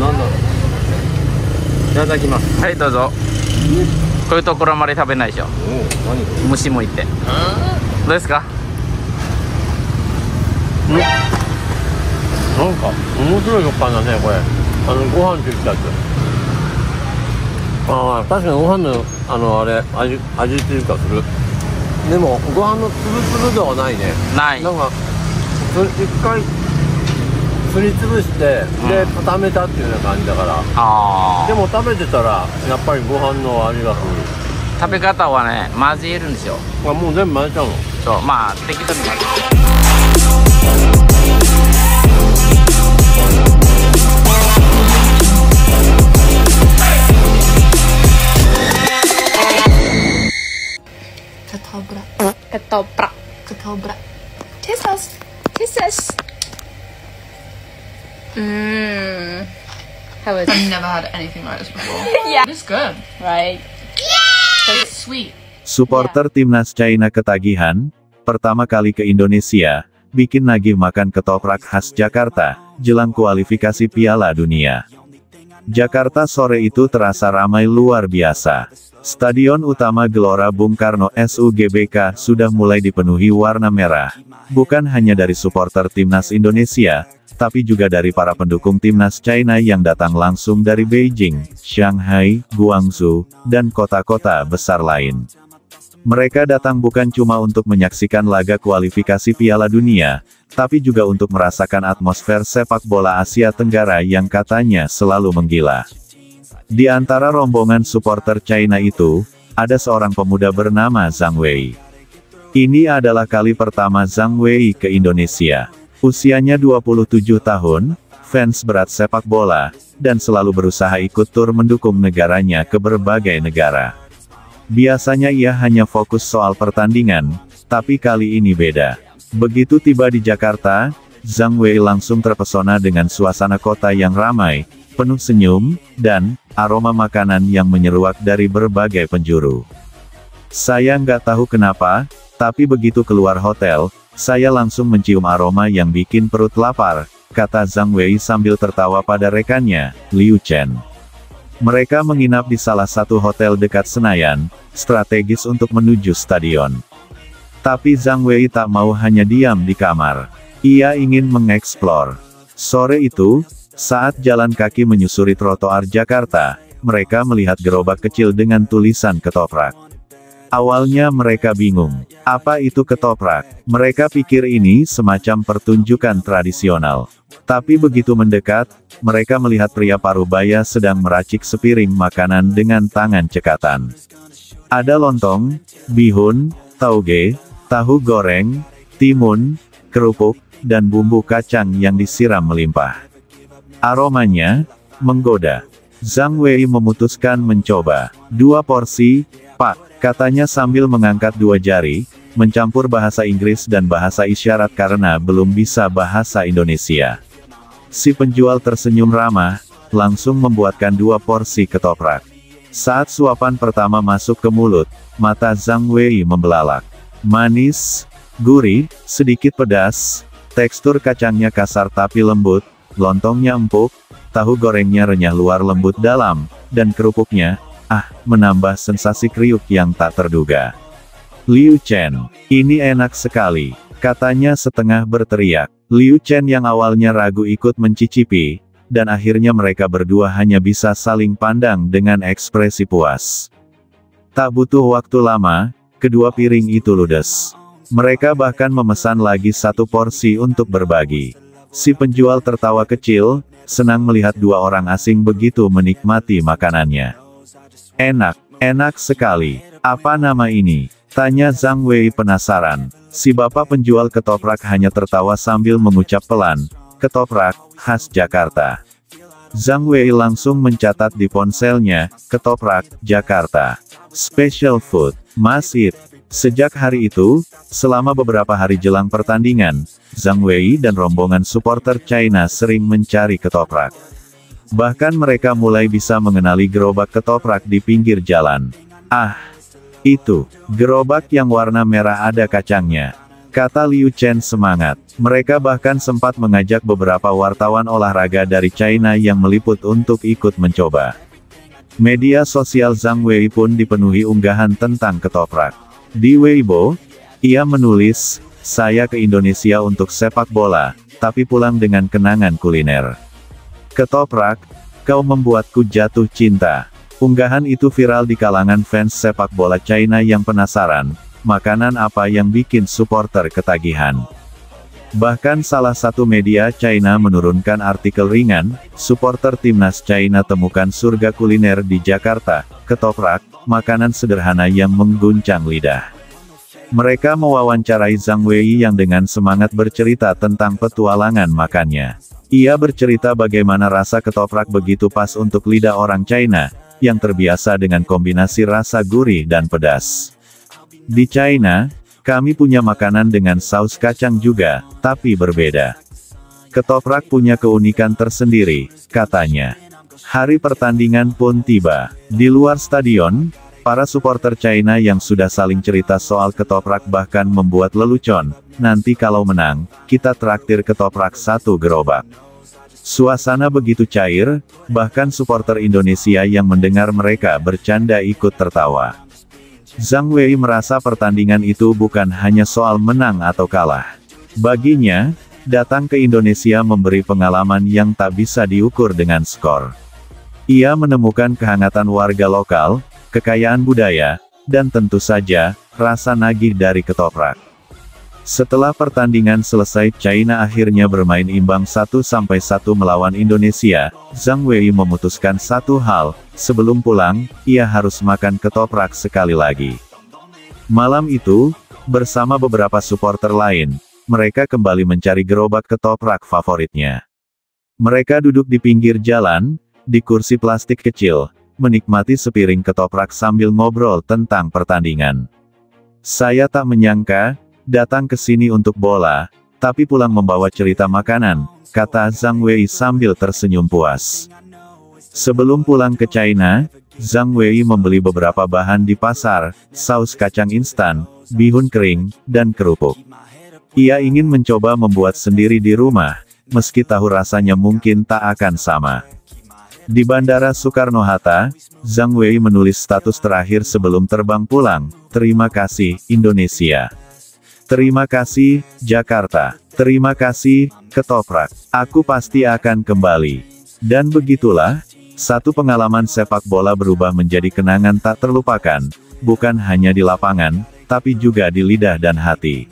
なんだろう。いただきます。はい、どうぞ。こういうところあまり食べないでしょ。おお、何これ。虫もいて。どうですか？なんか面白い食感だねこれ。ご飯ついたやつ。ああ、確かにご飯のあれ味っていうかする。でもご飯のつぶつぶではないね。ない。なんか一回すりつぶして、で固めたっていうような感じだから。ああ。でも食べてたらやっぱりご飯の味がする。食べ方はね、混ぜるんですよ。あ、もう全部混ぜちゃうの。そう、まあ適当に混ぜる。Ketoprak. Ketoprak. Taste us. Taste us. How is it? I've never had anything like this before. Yeah. It's good. Right. It's sweet. Supporter timnas China ketagihan, pertama kali ke Indonesia, bikin nagih makan ketoprak khas Jakarta, jelang kualifikasi Piala Dunia. Jakarta sore itu terasa ramai luar biasa. Stadion utama Gelora Bung Karno SUGBK sudah mulai dipenuhi warna merah. Bukan hanya dari supporter timnas Indonesia, tapi juga dari para pendukung timnas China yang datang langsung dari Beijing, Shanghai, Guangzhou, dan kota-kota besar lain. Mereka datang bukan cuma untuk menyaksikan laga kualifikasi Piala Dunia, tapi juga untuk merasakan atmosfer sepak bola Asia Tenggara yang katanya selalu menggila. Di antara rombongan supporter China itu, ada seorang pemuda bernama Zhang Wei. Ini adalah kali pertama Zhang Wei ke Indonesia. Usianya 27 tahun, fans berat sepak bola, dan selalu berusaha ikut tur mendukung negaranya ke berbagai negara. Biasanya ia hanya fokus soal pertandingan, tapi kali ini beda. Begitu tiba di Jakarta, Zhang Wei langsung terpesona dengan suasana kota yang ramai, penuh senyum, dan aroma makanan yang menyeruak dari berbagai penjuru. Saya nggak tahu kenapa, tapi begitu keluar hotel, saya langsung mencium aroma yang bikin perut lapar, kata Zhang Wei sambil tertawa pada rekannya, Liu Chen. Mereka menginap di salah satu hotel dekat Senayan, strategis untuk menuju stadion. Tapi Zhang Wei tak mau hanya diam di kamar. Ia ingin mengeksplor. Sore itu, saat jalan kaki menyusuri trotoar Jakarta, mereka melihat gerobak kecil dengan tulisan ketoprak. Awalnya mereka bingung, apa itu ketoprak? Mereka pikir ini semacam pertunjukan tradisional. Tapi begitu mendekat, mereka melihat pria parubaya sedang meracik sepiring makanan dengan tangan cekatan. Ada lontong, bihun, tauge, tahu goreng, timun, kerupuk, dan bumbu kacang yang disiram melimpah. Aromanya menggoda. Zhang Wei memutuskan mencoba 2 porsi, Pak, katanya sambil mengangkat 2 jari, mencampur bahasa Inggris dan bahasa isyarat karena belum bisa bahasa Indonesia. Si penjual tersenyum ramah, langsung membuatkan 2 porsi ketoprak. Saat suapan pertama masuk ke mulut, mata Zhang Wei membelalak. Manis, gurih, sedikit pedas, tekstur kacangnya kasar tapi lembut, lontongnya empuk, tahu gorengnya renyah luar lembut dalam, dan kerupuknya, menambah sensasi kriuk yang tak terduga. Liu Chen, ini enak sekali, katanya setengah berteriak. Liu Chen yang awalnya ragu ikut mencicipi, dan akhirnya mereka berdua hanya bisa saling pandang dengan ekspresi puas. Tak butuh waktu lama, kedua piring itu ludes. Mereka bahkan memesan lagi 1 porsi untuk berbagi. Si penjual tertawa kecil, senang melihat 2 orang asing begitu menikmati makanannya. Enak, enak sekali. Apa nama ini? Tanya Zhang Wei penasaran. Si bapak penjual ketoprak hanya tertawa sambil mengucap pelan, ketoprak, khas Jakarta. Zhang Wei langsung mencatat di ponselnya, ketoprak, Jakarta. Special food, must eat. Sejak hari itu, selama beberapa hari jelang pertandingan, Zhang Wei dan rombongan supporter China sering mencari ketoprak. Bahkan mereka mulai bisa mengenali gerobak ketoprak di pinggir jalan. Itu, gerobak yang warna merah ada kacangnya. Kata Liu Chen semangat. Mereka bahkan sempat mengajak beberapa wartawan olahraga dari China yang meliput untuk ikut mencoba. Media sosial Zhang Wei pun dipenuhi unggahan tentang ketoprak. Di Weibo, ia menulis, "Saya ke Indonesia untuk sepak bola, tapi pulang dengan kenangan kuliner. Ketoprak, kau membuatku jatuh cinta." Unggahan itu viral di kalangan fans sepak bola China yang penasaran, makanan apa yang bikin supporter ketagihan. Bahkan salah satu media China menurunkan artikel ringan, supporter timnas China temukan surga kuliner di Jakarta, ketoprak, makanan sederhana yang mengguncang lidah. Mereka mewawancarai Zhang Wei yang dengan semangat bercerita tentang petualangan makannya. Ia bercerita bagaimana rasa ketoprak begitu pas untuk lidah orang China, yang terbiasa dengan kombinasi rasa gurih dan pedas. Di China, kami punya makanan dengan saus kacang juga, tapi berbeda. Ketoprak punya keunikan tersendiri, katanya. Hari pertandingan pun tiba. Di luar stadion, para supporter China yang sudah saling cerita soal ketoprak bahkan membuat lelucon, "Nanti kalau menang, kita traktir ketoprak 1 gerobak." Suasana begitu cair, bahkan supporter Indonesia yang mendengar mereka bercanda ikut tertawa. Zhang Wei merasa pertandingan itu bukan hanya soal menang atau kalah. Baginya, datang ke Indonesia memberi pengalaman yang tak bisa diukur dengan skor. Ia menemukan kehangatan warga lokal, kekayaan budaya, dan tentu saja, rasa nagih dari ketoprak. Setelah pertandingan selesai, China akhirnya bermain imbang 1-1 melawan Indonesia. Zhang Wei memutuskan satu hal, sebelum pulang, ia harus makan ketoprak sekali lagi. Malam itu, bersama beberapa supporter lain, mereka kembali mencari gerobak ketoprak favoritnya. Mereka duduk di pinggir jalan, di kursi plastik kecil, menikmati sepiring ketoprak sambil ngobrol tentang pertandingan. "Saya tak menyangka, datang ke sini untuk bola, tapi pulang membawa cerita makanan," kata Zhang Wei sambil tersenyum puas. Sebelum pulang ke China, Zhang Wei membeli beberapa bahan di pasar, saus kacang instan, bihun kering, dan kerupuk. Ia ingin mencoba membuat sendiri di rumah, meski tahu rasanya mungkin tak akan sama. Di Bandara Soekarno-Hatta, Zhang Wei menulis status terakhir sebelum terbang pulang, "Terima kasih, Indonesia. Terima kasih, Jakarta. Terima kasih, ketoprak. Aku pasti akan kembali." Dan begitulah, satu pengalaman sepak bola berubah menjadi kenangan tak terlupakan, bukan hanya di lapangan, tapi juga di lidah dan hati.